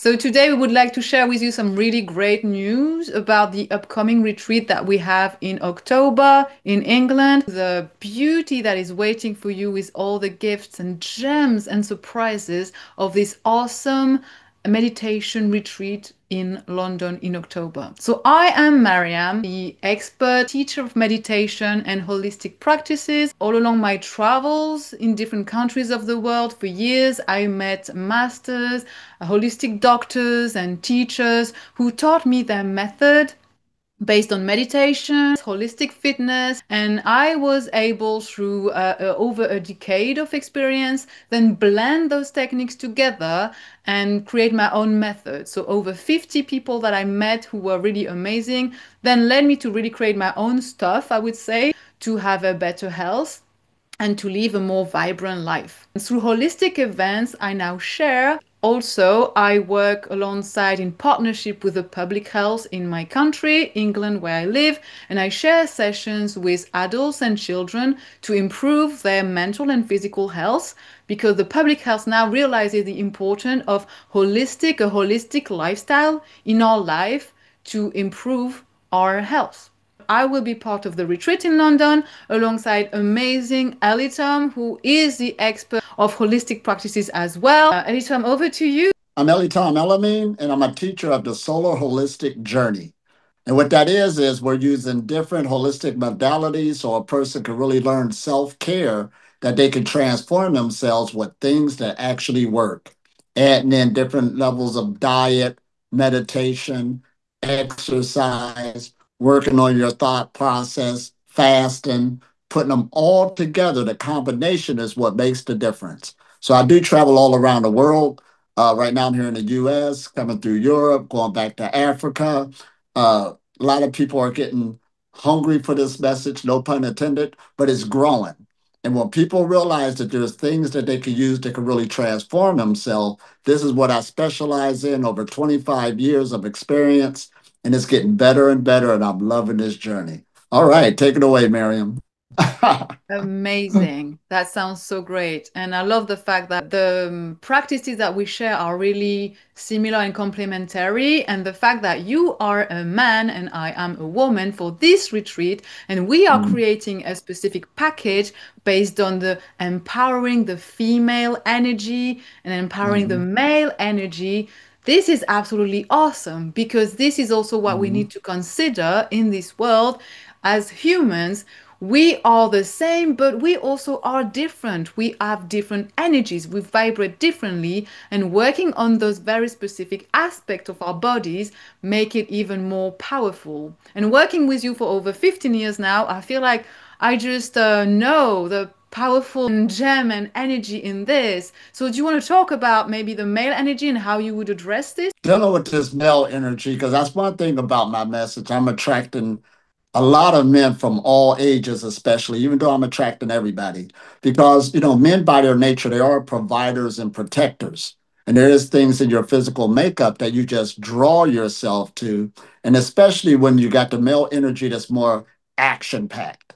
So today we would like to share with you some really great news about the upcoming retreat that we have in October in England. The beauty that is waiting for you with all the gifts and gems and surprises of this awesome meditation retreat in London in October. So I am Maryam, the expert teacher of meditation and holistic practices. All along my travels in different countries of the world for years, I met masters, holistic doctors and teachers who taught me their method based on meditation, holistic fitness, and I was able through over a decade of experience then blend those techniques together and create my own method. So over 50 people that I met who were really amazing then led me to really create my own stuff, I would say, to have a better health and to live a more vibrant life. And through holistic events, I now share. Also, I work alongside in partnership with the public health in my country, England, where I live, and I share sessions with adults and children to improve their mental and physical health because the public health now realizes the importance of a holistic lifestyle in our life to improve our health. I will be part of the retreat in London alongside amazing Elitom, who is the expert of holistic practices as well. Elitom, over to you. I'm Elitom Elamine, and I'm a teacher of the Solar Holistic Journey. And what that is we're using different holistic modalities so a person can really learn self care, that they can transform themselves with things that actually work. Adding in different levels of diet, meditation, exercise, working on your thought process, fasting, putting them all together. The combination is what makes the difference. So I do travel all around the world. Right now, I'm here in the US, coming through Europe, going back to Africa. A lot of people are getting hungry for this message, no pun intended, but it's growing. And when people realize that there's things that they can use that can really transform themselves, this is what I specialize in, over 25 years of experience, and it's getting better and better, and I'm loving this journey. All right, take it away, Miriam. Amazing. That sounds so great. And I love the fact that the practices that we share are really similar and complementary. And the fact that you are a man and I am a woman for this retreat, and we are Mm, creating a specific package based on the empowering the female energy and empowering the mhm, male energy. This is absolutely awesome because this is also what we mhm, need to consider in this world as humans. We are the same, but we also are different. We have different energies. We vibrate differently, and working on those very specific aspects of our bodies make it even more powerful. And working with you for over 15 years now, I feel like I just know the powerful gem and energy in this. So, do you want to talk about maybe the male energy and how you would address this? dealing with this male energy, because that's one thing about my message. I'm attracting a lot of men from all ages, especially, even though I'm attracting everybody. Because, men by their nature, they are providers and protectors. And there is things in your physical makeup that you just draw yourself to. And especially when you got the male energy that's more action packed.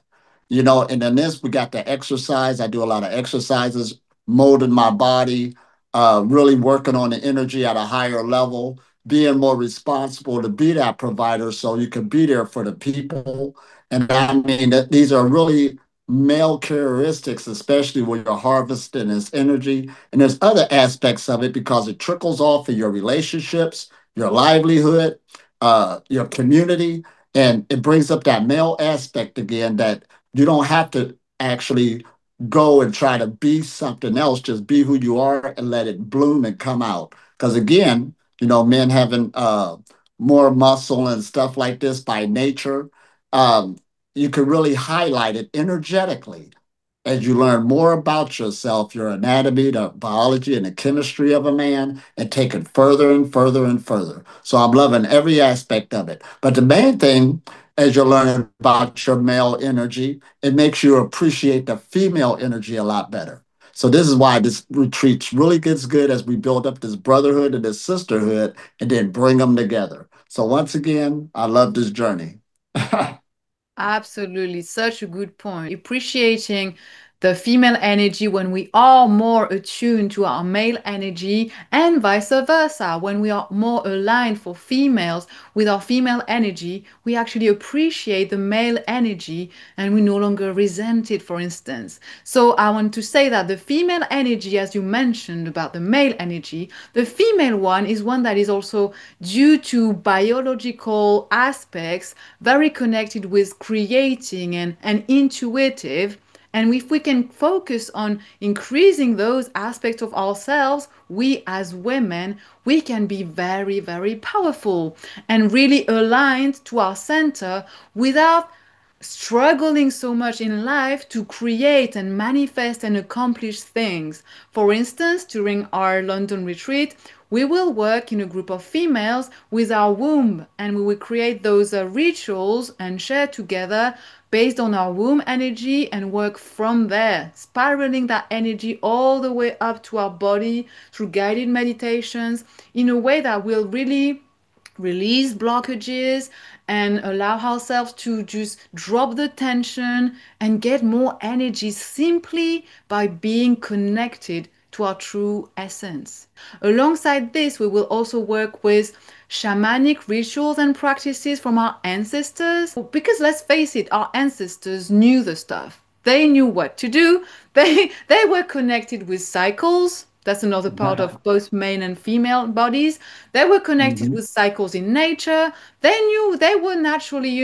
And in this, we got the exercise. I do a lot of exercises, molding my body, really working on the energy at a higher level, being more responsible to be that provider so you can be there for the people. And I mean, that these are really male characteristics, especially when you're harvesting this energy. And there's other aspects of it because it trickles off of your relationships, your livelihood, your community. And it brings up that male aspect again, that you don't have to actually go and try to be something else. Just be who you are and let it bloom and come out. Because again, men having more muscle and stuff like this by nature, um, you can really highlight it energetically as you learn more about yourself, your anatomy, the biology, and the chemistry of a man, and take it further and further and further. So I'm loving every aspect of it. But the main thing, as you're learning about your male energy, it makes you appreciate the female energy a lot better. So this is why this retreat really gets good as we build up this brotherhood and this sisterhood and then bring them together. So once again, I love this journey. Absolutely, such a good point. Appreciating the female energy when we are more attuned to our male energy, and vice versa. When we are more aligned for females with our female energy, we actually appreciate the male energy and we no longer resent it, for instance. So I want to say that the female energy, as you mentioned about the male energy, the female one is one that is also due to biological aspects, very connected with creating and intuitive. And if we can focus on increasing those aspects of ourselves, we as women, we can be very, very powerful and really aligned to our center without struggling so much in life to create and manifest and accomplish things. For instance, during our London retreat, we will work in a group of females with our womb and we will create those rituals and share together based on our womb energy and work from there, spiraling that energy all the way up to our body through guided meditations in a way that will really release blockages and allow ourselves to just drop the tension and get more energy simply by being connected to our true essence. Alongside this, we will also work with shamanic rituals and practices from our ancestors. Because let's face it, our ancestors knew the stuff. They knew what to do. They were connected with cycles. That's another part of both male and female bodies. They were connected Mhm. with cycles in nature. They knew they were naturally,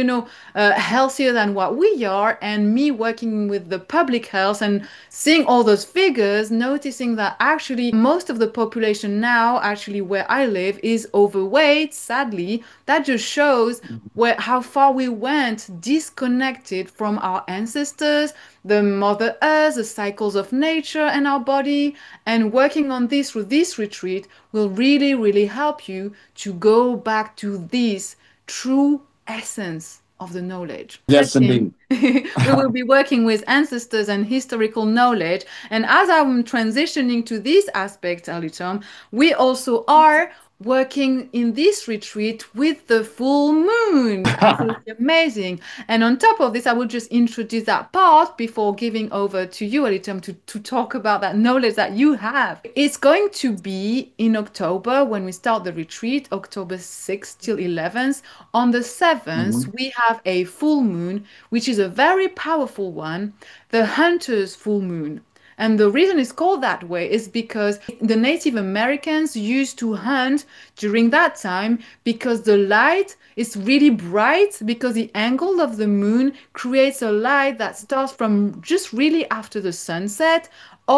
healthier than what we are. And me working with the public health and seeing all those figures, noticing that actually most of the population now, actually where I live, is overweight, sadly. That just shows where how far we went disconnected from our ancestors, the mother earth, the cycles of nature and our body. And working on this through this retreat will really, really help you to go back to this true essence of the knowledge. Yes, Working, indeed. we will be working with ancestors and historical knowledge. And as I'm transitioning to this aspect, Elitom, we also are working in this retreat with the full moon. It's absolutely amazing. And on top of this, I will just introduce that part before giving over to you, Elitom, to talk about that knowledge that you have. It's going to be in October when we start the retreat, October 6th till 11th. On the 7th, Mhm. we have a full moon, which is a very powerful one, the Hunter's full moon. And the reason it's called that way is because the Native Americans used to hunt during that time because the light is really bright because the angle of the moon creates a light that starts from just really after the sunset Mhm.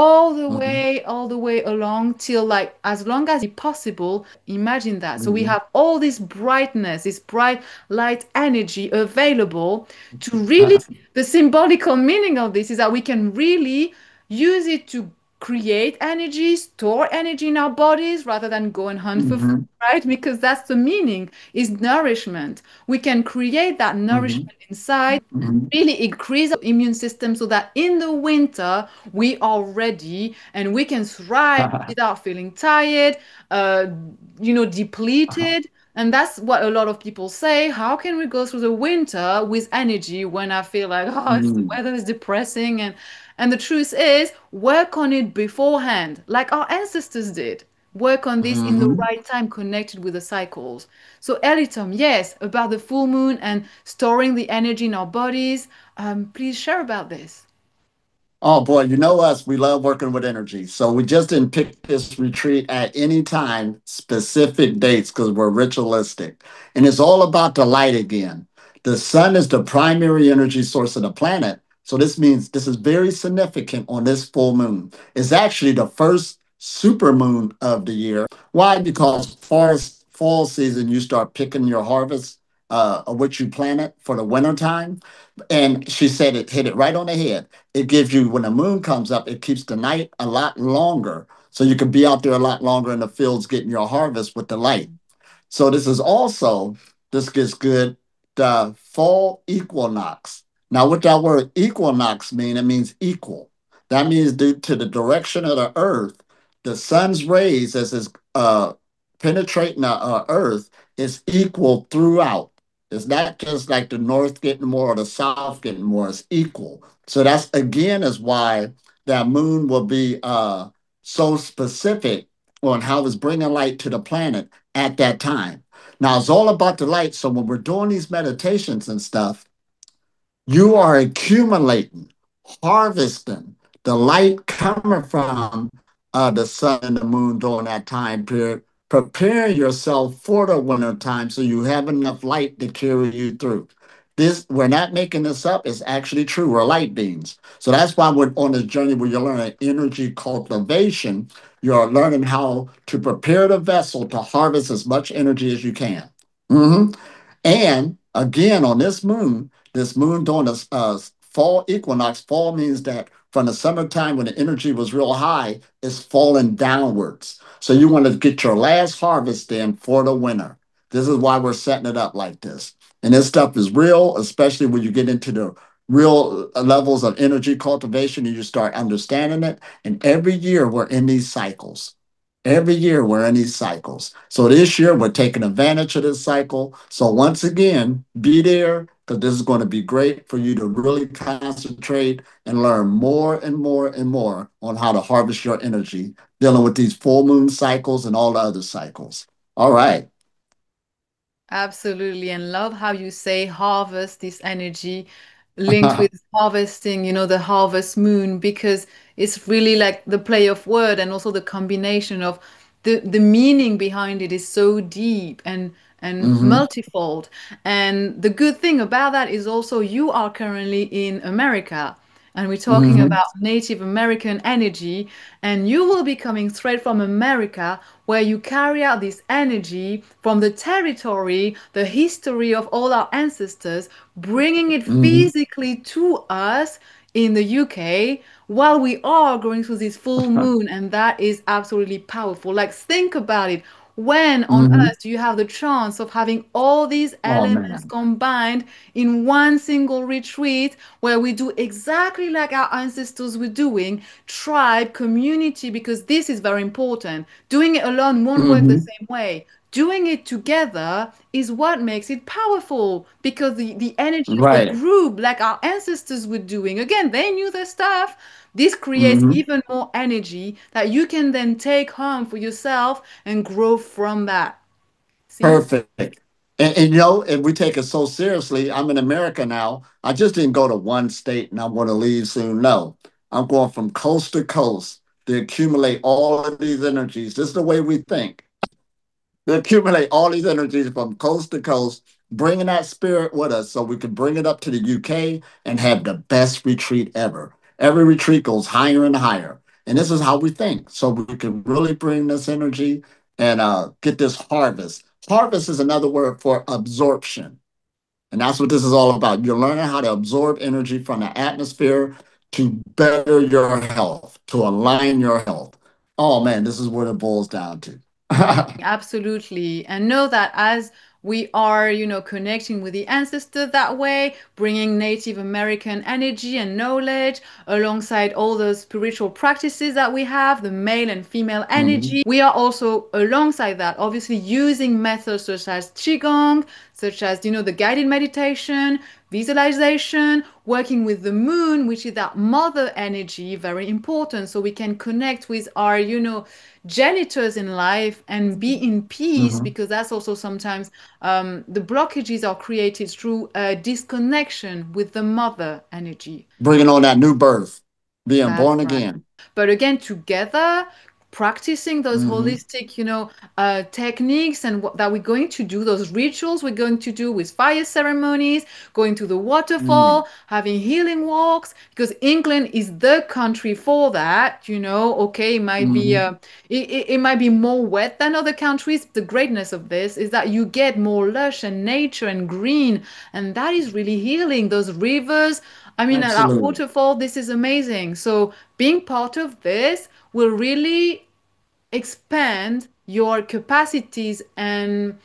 all the way along till like as long as possible. Imagine that. So we Mhm. have all this brightness, this bright light energy available to really, the symbolical meaning of this is that we can really use it to create energy, store energy in our bodies rather than go and hunt for food, Mhm. right? Because that's the meaning, is nourishment. We can create that Mhm. nourishment inside, Mhm. really increase our immune system so that in the winter we are ready and we can thrive without feeling tired, uh, depleted. And that's what a lot of people say. How can we go through the winter with energy when I feel like, oh, the Mm. weather is depressing? And the truth is, work on it beforehand, like our ancestors did. Work on this in the Mhm. right time, connected with the cycles. So, Elitom, yes, about the full moon and storing the energy in our bodies. Please share about this. Oh boy, you know us. We love working with energy. So we just didn't pick this retreat at any time, specific dates, because we're ritualistic. And it's all about the light again. The sun is the primary energy source of the planet. So this means this is very significant on this full moon. It's actually the first super moon of the year. Why? Because fall season, you start picking your harvest of what you planted for the winter time. And she said it hit it right on the head. It gives you, when the moon comes up, it keeps the night a lot longer. So you can be out there a lot longer in the fields getting your harvest with the light. So this is also, this gets good, the fall equinox. Now, what that word equinox mean? It means equal. That means due to the direction of the earth, the sun's rays as it's penetrating the earth is equal throughout. It's not just like the North getting more or the South getting more, it's equal. So that's again is why that moon will be so specific on how it's bringing light to the planet at that time. Now it's all about the light. So when we're doing these meditations and stuff, you are accumulating, harvesting the light coming from the sun and the moon during that time period. Prepare yourself for the winter time so you have enough light to carry you through. This we're not making this up, it's actually true. We're light beings. So that's why we're on this journey where you're learning energy cultivation. You're learning how to prepare the vessel to harvest as much energy as you can. Mhm. And again, on this moon during the fall equinox, fall means that from the summertime when the energy was real high, it's falling downwards. So you want to get your last harvest in for the winter. This is why we're setting it up like this. And this stuff is real, especially when you get into the real levels of energy cultivation and you start understanding it. And every year we're in these cycles. Every year we're in these cycles. So this year we're taking advantage of this cycle. So once again, be there because this is going to be great for you to really concentrate and learn more and more and more on how to harvest your energy, dealing with these full moon cycles and all the other cycles. All right. Absolutely. And love how you say harvest this energy linked with harvesting, the harvest moon, because it's really like the play of word and also the combination of the meaning behind it is so deep and Hmm. multifold. And the good thing about that is also you are currently in America. And we're talking Hmm. about Native American energy, and you will be coming straight from America, where you carry out this energy from the territory, the history of all our ancestors, bringing it Hmm. physically to us in the UK while we are going through this full moon. And that is absolutely powerful. Like, think about it. When on Hmm. earth do you have the chance of having all these Oh elements man. combined in one single retreat where we do exactly like our ancestors were doing, tribe, community, because this is very important. Doing it alone won't work the Hmm. same way. Doing it together is what makes it powerful because the energy of the Right. group, like our ancestors were doing, again, they knew their stuff. This creates Hmm. even more energy that you can then take home for yourself and grow from that. See? Perfect. And if we take it so seriously, I'm in America now. I just didn't go to one state and I want to leave soon. No, I'm going from coast to coast to accumulate all of these energies. This is the way we think. To accumulate all these energies from coast to coast, bringing that spirit with us so we can bring it up to the UK and have the best retreat ever. Every retreat goes higher and higher. And this is how we think. So we can really bring this energy and get this harvest. Harvest is another word for absorption. And that's what this is all about. You're learning how to absorb energy from the atmosphere to better your health, to align your health. Oh man, this is what it boils down to. Absolutely. And know that as we are, connecting with the ancestor that way, bringing Native American energy and knowledge alongside all the spiritual practices that we have, the male and female Mhm. energy, we are also alongside that, obviously using methods such as Qigong, such as, the guided meditation, visualization, working with the moon, which is that mother energy, very important. So we can connect with our, janitors in life and be in peace, Mhm. because that's also sometimes the blockages are created through a disconnection with the mother energy. Bringing on that new birth, being That's born right. again. But again, together, practicing those Hmm. holistic, techniques and that we're going to do, those rituals we're going to do with fire ceremonies, going to the Hmm. waterfall, having healing walks, because England is the country for that, Okay, it might be Hmm. it might be more wet than other countries. The greatness of this is that you get more lush and nature and green, and that is really healing. Those rivers, I mean, at that Absolutely. waterfall, this is amazing. So being part of this will really expand your capacities and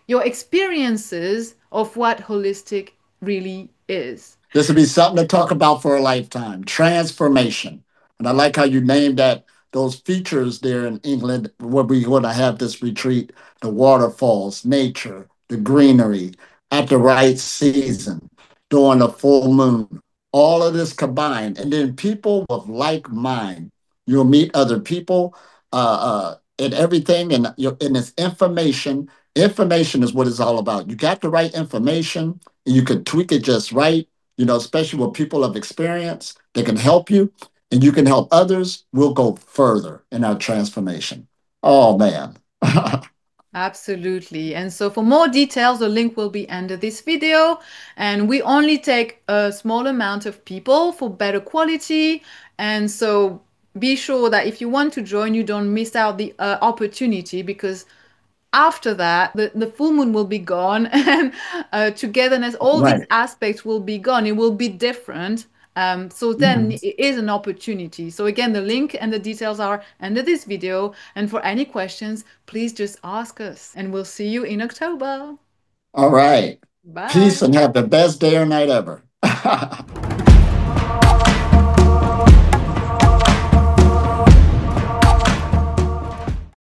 your experiences of what holistic really is. This would be something to talk about for a lifetime. Transformation. And I like how you named that those features there in England where we want to have this retreat, the waterfalls, nature, the greenery. at the right season, during the full moon. All of this combined, and then people with like mind. You'll meet other people, and everything, and it's information. Information is what it's all about. You got the right information, and you can tweak it just right. Especially with people of experience, they can help you, and you can help others. We'll go further in our transformation. Oh man. Absolutely. And so for more details, the link will be under this video. And we only take a small amount of people for better quality. And so be sure that if you want to join, you don't miss out the opportunity because after that, the full moon will be gone and togetherness, all these Right. aspects will be gone. It will be different. So then Mhm. it is an opportunity. So again, the link and the details are under this video. And for any questions, please just ask us. And we'll see you in October. All right. Peace Bye. and have the best day or night ever.